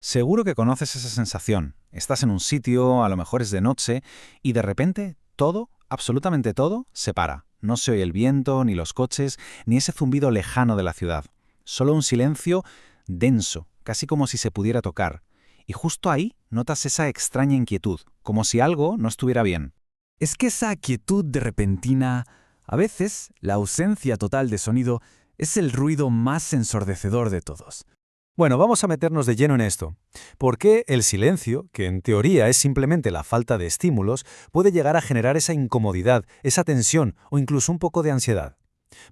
Seguro que conoces esa sensación. Estás en un sitio, a lo mejor es de noche, y de repente todo, absolutamente todo, se para. No se oye el viento, ni los coches, ni ese zumbido lejano de la ciudad. Solo un silencio denso, casi como si se pudiera tocar. Y justo ahí notas esa extraña inquietud, como si algo no estuviera bien. Es que esa quietud de repentina, a veces la ausencia total de sonido, es el ruido más ensordecedor de todos. Bueno, vamos a meternos de lleno en esto. ¿Por qué el silencio, que en teoría es simplemente la falta de estímulos, puede llegar a generar esa incomodidad, esa tensión o incluso un poco de ansiedad?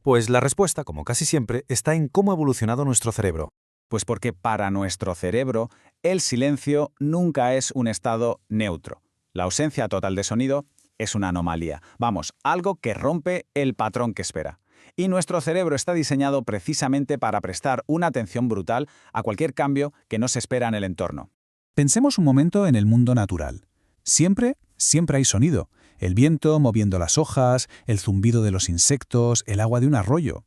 Pues la respuesta, como casi siempre, está en cómo ha evolucionado nuestro cerebro. Pues porque para nuestro cerebro, el silencio nunca es un estado neutro. La ausencia total de sonido es una anomalía. Vamos, algo que rompe el patrón que espera. Y nuestro cerebro está diseñado precisamente para prestar una atención brutal a cualquier cambio que no se espera en el entorno. Pensemos un momento en el mundo natural. Siempre hay sonido. El viento moviendo las hojas, el zumbido de los insectos, el agua de un arroyo.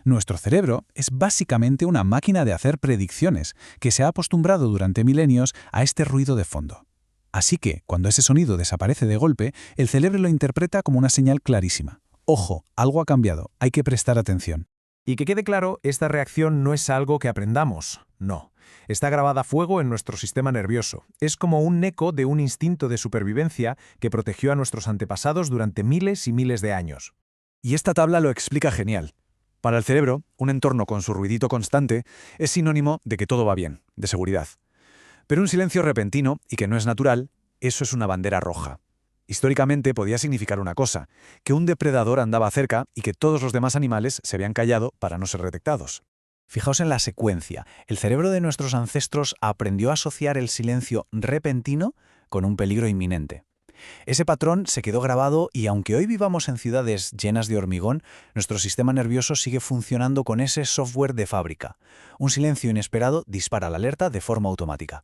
Nuestro cerebro es básicamente una máquina de hacer predicciones que se ha acostumbrado durante milenios a este ruido de fondo. Así que, cuando ese sonido desaparece de golpe, el cerebro lo interpreta como una señal clarísima. Ojo, algo ha cambiado, hay que prestar atención. Y que quede claro, esta reacción no es algo que aprendamos, no. Está grabada a fuego en nuestro sistema nervioso. Es como un eco de un instinto de supervivencia que protegió a nuestros antepasados durante miles y miles de años. Y esta tabla lo explica genial. Para el cerebro, un entorno con su ruidito constante es sinónimo de que todo va bien, de seguridad. Pero un silencio repentino y que no es natural, eso es una bandera roja. Históricamente podía significar una cosa, que un depredador andaba cerca y que todos los demás animales se habían callado para no ser detectados. Fijaos en la secuencia. El cerebro de nuestros ancestros aprendió a asociar el silencio repentino con un peligro inminente. Ese patrón se quedó grabado y aunque hoy vivamos en ciudades llenas de hormigón, nuestro sistema nervioso sigue funcionando con ese software de fábrica. Un silencio inesperado dispara la alerta de forma automática.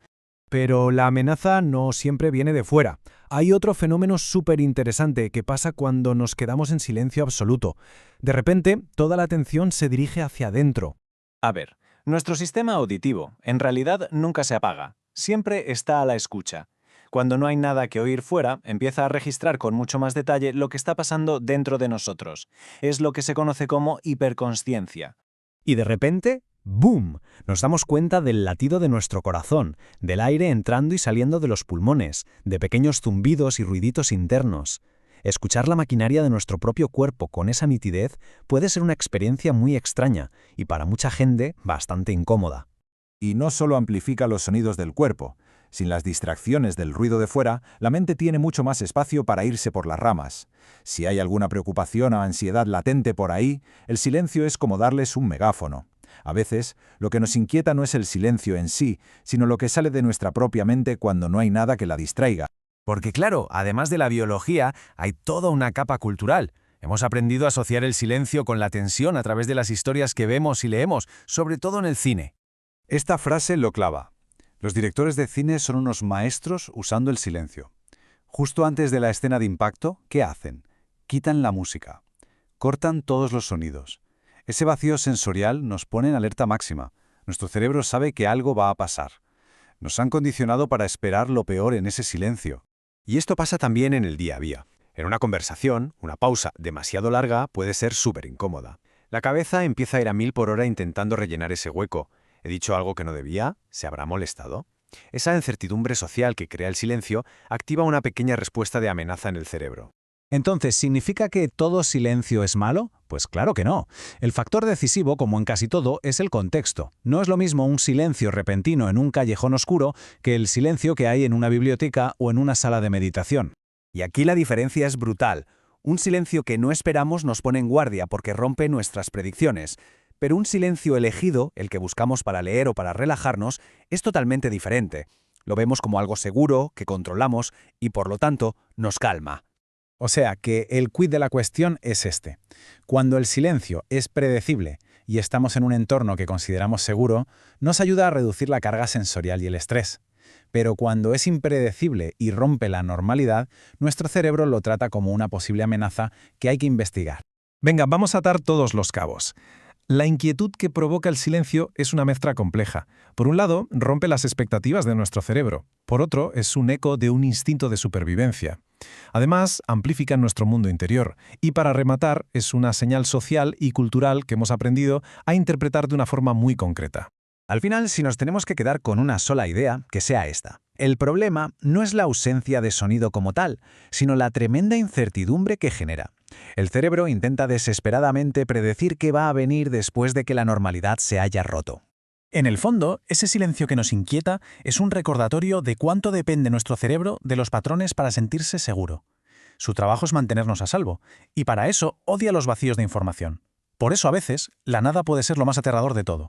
Pero la amenaza no siempre viene de fuera. Hay otro fenómeno súper interesante que pasa cuando nos quedamos en silencio absoluto. De repente, toda la atención se dirige hacia adentro. A ver, nuestro sistema auditivo, en realidad, nunca se apaga. Siempre está a la escucha. Cuando no hay nada que oír fuera, empieza a registrar con mucho más detalle lo que está pasando dentro de nosotros. Es lo que se conoce como hiperconsciencia. Y de repente, ¡boom!, nos damos cuenta del latido de nuestro corazón, del aire entrando y saliendo de los pulmones, de pequeños zumbidos y ruiditos internos. Escuchar la maquinaria de nuestro propio cuerpo con esa nitidez puede ser una experiencia muy extraña y para mucha gente bastante incómoda. Y no solo amplifica los sonidos del cuerpo. Sin las distracciones del ruido de fuera, la mente tiene mucho más espacio para irse por las ramas. Si hay alguna preocupación o ansiedad latente por ahí, el silencio es como darles un megáfono. A veces, lo que nos inquieta no es el silencio en sí, sino lo que sale de nuestra propia mente cuando no hay nada que la distraiga. Porque claro, además de la biología, hay toda una capa cultural. Hemos aprendido a asociar el silencio con la tensión a través de las historias que vemos y leemos, sobre todo en el cine. Esta frase lo clava. Los directores de cine son unos maestros usando el silencio. Justo antes de la escena de impacto, ¿qué hacen? Quitan la música. Cortan todos los sonidos. Ese vacío sensorial nos pone en alerta máxima. Nuestro cerebro sabe que algo va a pasar. Nos han condicionado para esperar lo peor en ese silencio. Y esto pasa también en el día a día. En una conversación, una pausa demasiado larga puede ser súper incómoda. La cabeza empieza a ir a 1000 por hora intentando rellenar ese hueco. ¿He dicho algo que no debía? ¿Se habrá molestado? Esa incertidumbre social que crea el silencio activa una pequeña respuesta de amenaza en el cerebro. Entonces, ¿significa que todo silencio es malo? Pues claro que no. El factor decisivo, como en casi todo, es el contexto. No es lo mismo un silencio repentino en un callejón oscuro que el silencio que hay en una biblioteca o en una sala de meditación. Y aquí la diferencia es brutal. Un silencio que no esperamos nos pone en guardia porque rompe nuestras predicciones. Pero un silencio elegido, el que buscamos para leer o para relajarnos, es totalmente diferente. Lo vemos como algo seguro, que controlamos y, por lo tanto, nos calma. O sea que el quid de la cuestión es este. Cuando el silencio es predecible y estamos en un entorno que consideramos seguro, nos ayuda a reducir la carga sensorial y el estrés. Pero cuando es impredecible y rompe la normalidad, nuestro cerebro lo trata como una posible amenaza que hay que investigar. Venga, vamos a atar todos los cabos. La inquietud que provoca el silencio es una mezcla compleja. Por un lado, rompe las expectativas de nuestro cerebro. Por otro, es un eco de un instinto de supervivencia. Además, amplifica nuestro mundo interior. Y para rematar, es una señal social y cultural que hemos aprendido a interpretar de una forma muy concreta. Al final, si nos tenemos que quedar con una sola idea, que sea esta. El problema no es la ausencia de sonido como tal, sino la tremenda incertidumbre que genera. El cerebro intenta desesperadamente predecir qué va a venir después de que la normalidad se haya roto. En el fondo, ese silencio que nos inquieta es un recordatorio de cuánto depende nuestro cerebro de los patrones para sentirse seguro. Su trabajo es mantenernos a salvo, y para eso odia los vacíos de información. Por eso a veces, la nada puede ser lo más aterrador de todo.